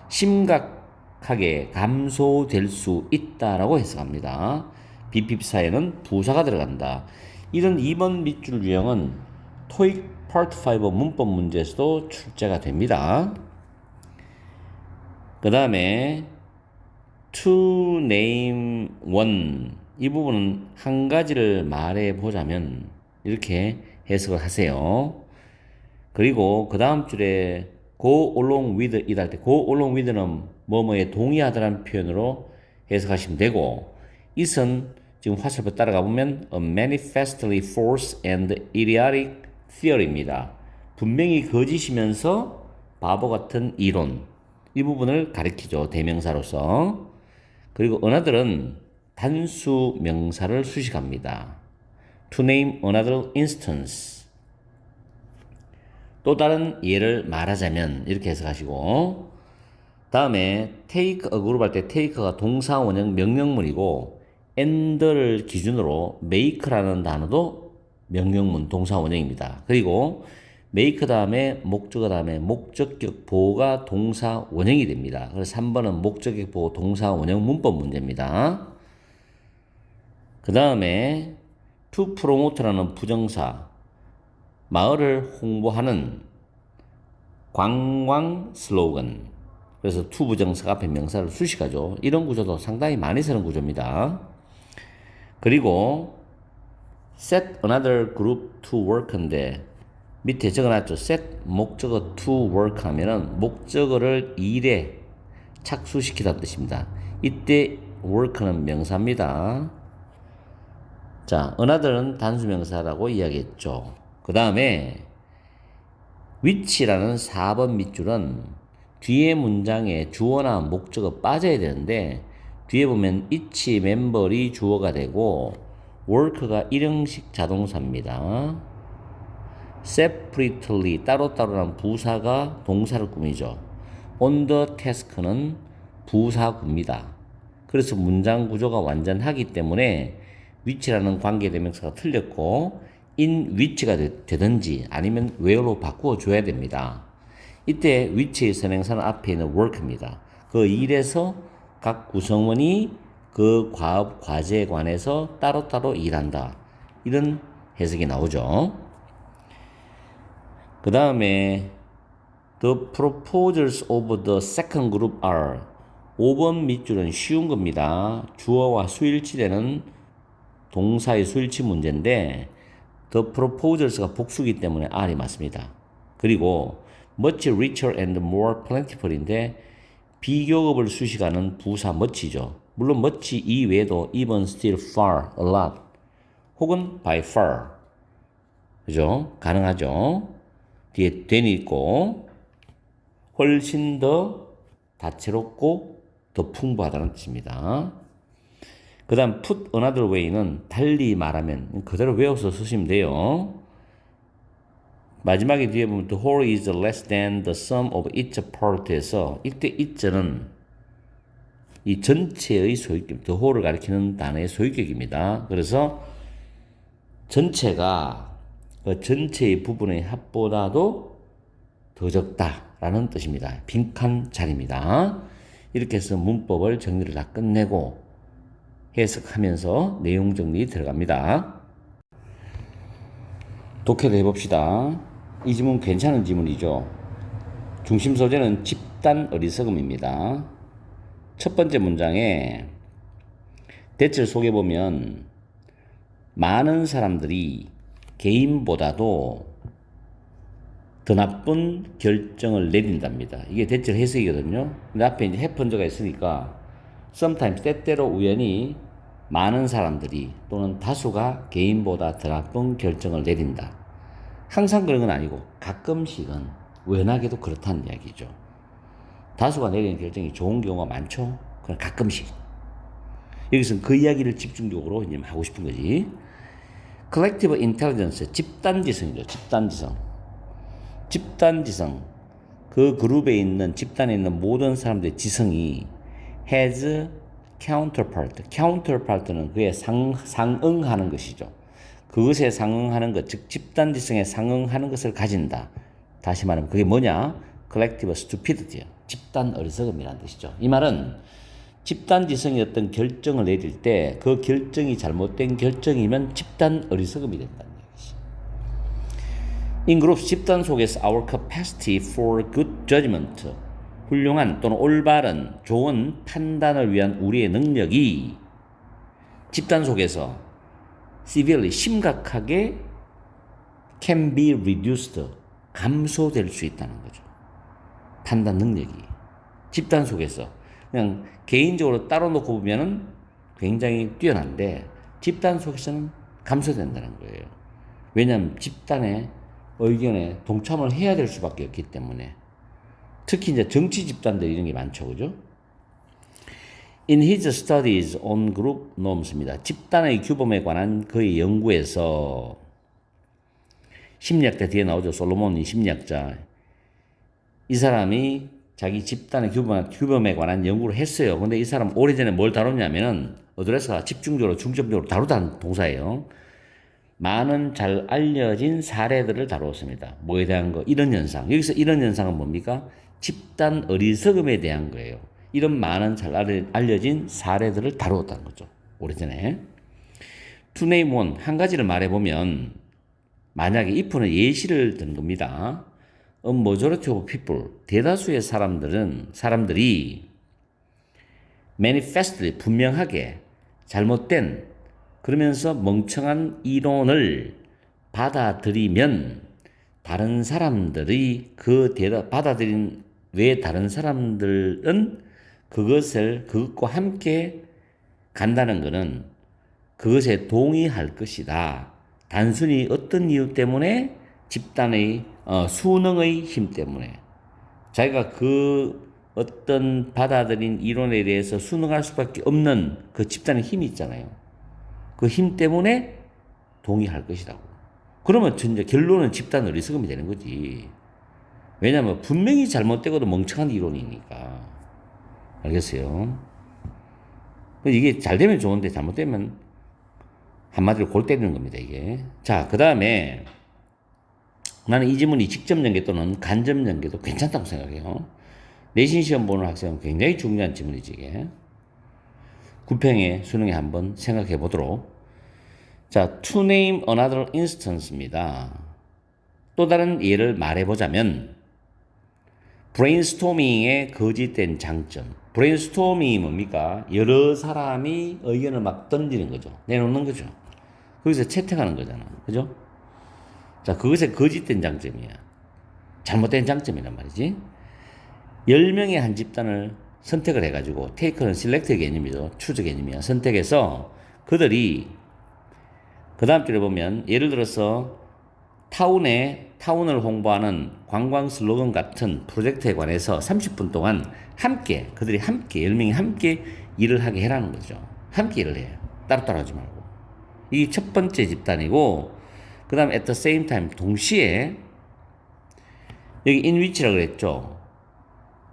심각하게 감소될 수 있다라고 해석합니다. BPP 사이에는 부사가 들어간다. 이런 2번 밑줄 유형은 토익 파트 5 문법 문제에서도 출제가 됩니다. 그 다음에 to name one 이 부분은 한 가지를 말해 보자면 이렇게 해석을 하세요. 그리고 그 다음 줄에 go along with it 할 때 go along with는 뭐뭐에 동의하다라는 표현으로 해석하시면 되고 it은 지금 화살표 따라가 보면 a manifestly false and idiotic theory입니다. 분명히 거짓이면서 바보 같은 이론 이 부분을 가리키죠. 대명사로서. 그리고 another은 단수 명사를 수식합니다. to name another instance 또 다른 예를 말하자면 이렇게 해석하시고 다음에 take a group 할 때 take가 동사 원형 명령문이고 and를 기준으로 make라는 단어도 명령문 동사 원형입니다. 그리고 make 다음에 목적어 다음에 목적격 보호가 동사 원형이 됩니다. 그래서 3번은 목적격 보호 동사 원형 문법 문제입니다. 그 다음에 to promote라는 부정사 마을을 홍보하는 관광 슬로건 그래서 to 부정사가 앞에 명사를 수식하죠. 이런 구조도 상당히 많이 쓰는 구조입니다. 그리고 set another group to work인데 밑에 적어놨죠. set 목적어 to work 하면은 목적어를 일에 착수시키다는 뜻입니다. 이때 work는 명사입니다. 자, another는 단수명사라고 이야기했죠. 그 다음에 which라는 4번 밑줄은 뒤에 문장에 주어나 목적어 빠져야 되는데 뒤에 보면 each 멤버이 주어가 되고 work가 일형식 자동사입니다. separately 따로따로란 부사가 동사를 꾸미죠. on the task는 부사구입니다. 그래서 문장 구조가 완전하기 때문에 which라는 관계대명사가 틀렸고 in which가 되든지 아니면 where로 바꾸어 줘야 됩니다. 이때 which의 선행사는 앞에 있는 work입니다. 그 일에서 각 구성원이 그 과업 과제에 관해서 따로따로 일한다. 이런 해석이 나오죠. 그 다음에 the proposals of the second group are 5번 밑줄은 쉬운 겁니다. 주어와 수일치되는 동사의 수일치 문제인데 the proposals가 복수기 때문에 R이 맞습니다. 그리고 much richer and more plentiful인데 비교급을 수식하는 부사 much죠. 물론 much 이외에도 even, still, far, a lot 혹은 by far 그죠? 가능하죠. 뒤에 than이 있고 훨씬 더 다채롭고 더 풍부하다는 뜻입니다. 그 다음 put another way는 달리 말하면 그대로 외워서 쓰시면 돼요. 마지막에 뒤에 보면 the whole is less than the sum of its part에서 이때 it는 이 전체의 소유격, the whole를 가리키는 단어의 소유격입니다. 그래서 전체가 그 전체의 부분의 합보다도 더 적다라는 뜻입니다. 빈칸 자리입니다. 이렇게 해서 문법을 정리를 다 끝내고 해석하면서 내용 정리 들어갑니다. 독해를 해봅시다. 이 지문 괜찮은 지문이죠. 중심 소재는 집단 어리석음입니다. 첫 번째 문장에 대체를 속에 보면 많은 사람들이 개인보다도 더 나쁜 결정을 내린답니다. 이게 대체로 해석이거든요. 근데 앞에 이제 해펀저가 있으니까 sometimes 때때로 우연히 많은 사람들이 또는 다수가 개인보다 더 나쁜 결정을 내린다. 항상 그런 건 아니고 가끔씩은 워낙에도 그렇다는 이야기죠. 다수가 내리는 결정이 좋은 경우가 많죠. 그럼 가끔씩. 여기서는 그 이야기를 집중적으로 이제 하고 싶은 거지. collective intelligence, 집단지성이죠. 집단지성. 그 그룹에 있는, 집단에 있는 모든 사람들의 지성이 has counterpart. counterpart는 그에 상응하는 것이죠. 그것에 상응하는 것, 즉 집단지성에 상응하는 것을 가진다. 다시 말하면 그게 뭐냐? collective stupidity. 집단 어리석음이라는 뜻이죠. 이 말은 집단지성의 어떤 결정을 내릴 때 그 결정이 잘못된 결정이면 집단 어리석음이 된다는 얘기지. In groups, 집단 속에서 our capacity for good judgment, 훌륭한 또는 올바른 좋은 판단을 위한 우리의 능력이 집단 속에서 severely 심각하게 can be reduced, 감소될 수 있다는 거죠. 판단 능력이 집단 속에서 그냥 개인적으로 따로 놓고 보면은 굉장히 뛰어난데 집단 속에서는 감소된다는 거예요. 왜냐하면 집단의 의견에 동참을 해야 될 수밖에 없기 때문에. 특히 이제 정치 집단들 이런 게 많죠, 그죠? In his studies on group norms입니다. 집단의 규범에 관한 그의 연구에서 심리학자 뒤에 나오죠. 솔로몬이 심리학자. 이 사람이 자기 집단의 규범에 관한 연구를 했어요. 근데 이 사람 오래전에 뭘 다뤘냐면은 어드레스가 집중적으로 중점적으로 다루다는 동사예요. 많은 잘 알려진 사례들을 다루었습니다. 뭐에 대한 거? 이런 현상. 여기서 이런 현상은 뭡니까? 집단 어리석음에 대한 거예요. 이런 많은 잘 알려진 사례들을 다루었다는 거죠. 오래전에. To name one, 한 가지를 말해보면 만약에 if는 예시를 든 겁니다. A majority of people, 대다수의 사람들이 manifestly, 분명하게 잘못된 그러면서 멍청한 이론을 받아들이면 다른 사람들이 받아들인 외 다른 사람들은 그것과 함께 간다는 것은 그것에 동의할 것이다. 단순히 어떤 이유 때문에 집단의 수능의 힘 때문에 자기가 그 어떤 받아들인 이론에 대해서 수능할 수밖에 없는 그 집단의 힘이 있잖아요. 그 힘 때문에 동의할 것이라고. 그러면 이제 결론은 집단 어리석음이 되는 거지. 왜냐하면 분명히 잘못되고도 멍청한 이론이니까. 알겠어요? 이게 잘 되면 좋은데 잘못되면 한마디로 골 때리는 겁니다, 이게. 자, 그 다음에 나는 이 지문이 직접 연계 또는 간접 연계도 괜찮다고 생각해요. 내신 시험 보는 학생은 굉장히 중요한 지문이지, 이게. 구평에 수능에 한번 생각해 보도록. 자, to name another instance입니다. 또 다른 예를 말해보자면 brainstorming의 거짓된 장점. brainstorming이 뭡니까? 여러 사람이 의견을 막 던지는 거죠. 내놓는 거죠. 거기서 채택하는 거잖아. 그죠? 자, 그것의 거짓된 장점이야. 잘못된 장점이란 말이지. 10명의 한 집단을 선택을 해가지고 take는 select 개념이죠. 추적 개념이야. 선택해서 그들이 그 다음 줄에 보면 예를 들어서 타운을 홍보하는 관광 슬로건 같은 프로젝트에 관해서 30분 동안 그들이 함께 10명이 함께 일을 하게 해라는 거죠. 함께 일을 해요. 따로따로 하지 말고. 이게 첫 번째 집단이고 그 다음 at the same time 동시에 여기 in which라고 그랬죠.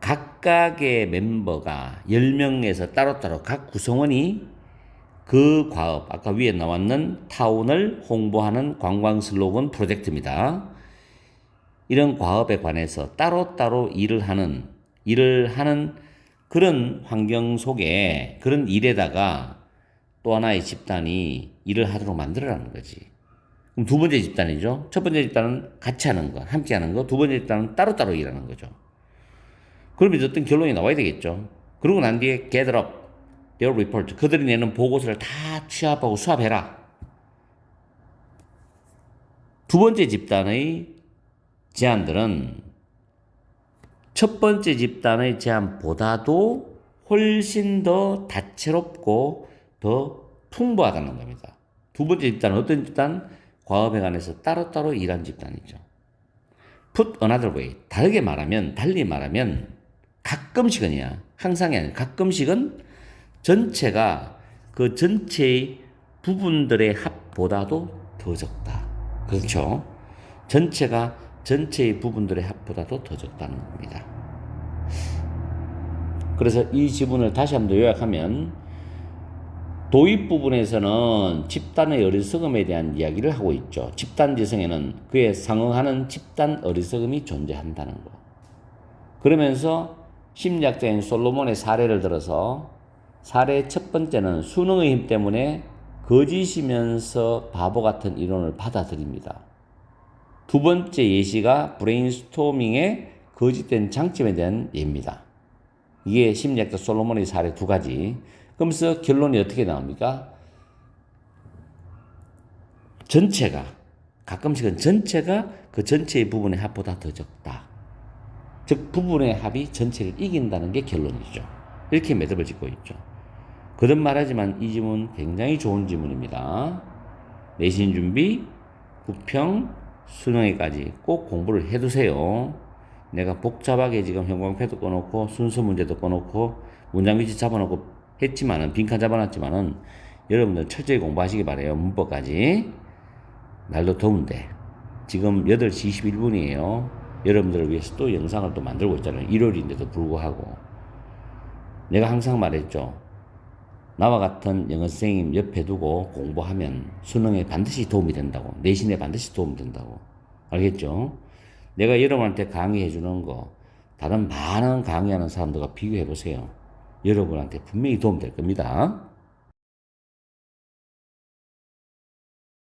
각각의 멤버가 10명에서 따로따로 각 구성원이 그 과업, 아까 위에 나왔는 타운을 홍보하는 관광 슬로건 프로젝트입니다. 이런 과업에 관해서 따로따로 일을 하는 그런 환경 속에 그런 일에다가 또 하나의 집단이 일을 하도록 만들어라는 거지. 그럼 두 번째 집단이죠. 첫 번째 집단은 같이 하는 거, 함께 하는 거. 두 번째 집단은 따로따로 일하는 거죠. 그러면 어떤 결론이 나와야 되겠죠. 그러고 난 뒤에 gather up their report. 그들이 내는 보고서를 다 취합하고 수합해라. 두 번째 집단의 제안들은 첫 번째 집단의 제안보다도 훨씬 더 다채롭고 더 풍부하다는 겁니다. 두 번째 집단은 어떤 집단? 과업에 관해서 따로따로 일한 집단이죠. Put another way. 달리 말하면 가끔씩은이야. 항상이 아니라 가끔씩은 전체가 그 전체의 부분들의 합보다도 더 적다. 그렇죠? 전체가 전체의 부분들의 합보다도 더 적다는 겁니다. 그래서 이 지문을 다시 한번 요약하면 도입 부분에서는 집단의 어리석음에 대한 이야기를 하고 있죠. 집단지성에는 그에 상응하는 집단 어리석음이 존재한다는 거. 그러면서 심리학자인 솔로몬의 사례를 들어서 사례 첫 번째는 수능의 힘 때문에 거짓이면서 바보 같은 이론을 받아들입니다. 두 번째 예시가 브레인스토밍의 거짓된 장점에 대한 예입니다. 이게 심리학자 솔로몬의 사례 두 가지. 그러면서 결론이 어떻게 나옵니까? 전체가, 가끔씩은 전체가 그 전체의 부분의 합보다 더 적다. 즉 부분의 합이 전체를 이긴다는 게 결론이죠. 이렇게 매듭을 짓고 있죠. 거듭 말하지만 이 질문 굉장히 좋은 질문입니다. 내신 준비, 부평, 수능에까지 꼭 공부를 해두세요. 내가 복잡하게 지금 형광펜도 꺼놓고 순서 문제도 꺼놓고 문장 위치 잡아놓고 했지만은 빈칸 잡아놨지만은 여러분들 철저히 공부하시기 바래요. 문법까지. 날도 더운데 지금 8시 21분이에요. 여러분들을 위해서 또 영상을 또 만들고 있잖아요. 일요일인데도 불구하고. 내가 항상 말했죠. 나와 같은 영어 선생님 옆에 두고 공부하면 수능에 반드시 도움이 된다고. 내신에 반드시 도움이 된다고. 알겠죠? 내가 여러분한테 강의해 주는 거 다른 많은 강의하는 사람들과 비교해 보세요. 여러분한테 분명히 도움될 겁니다.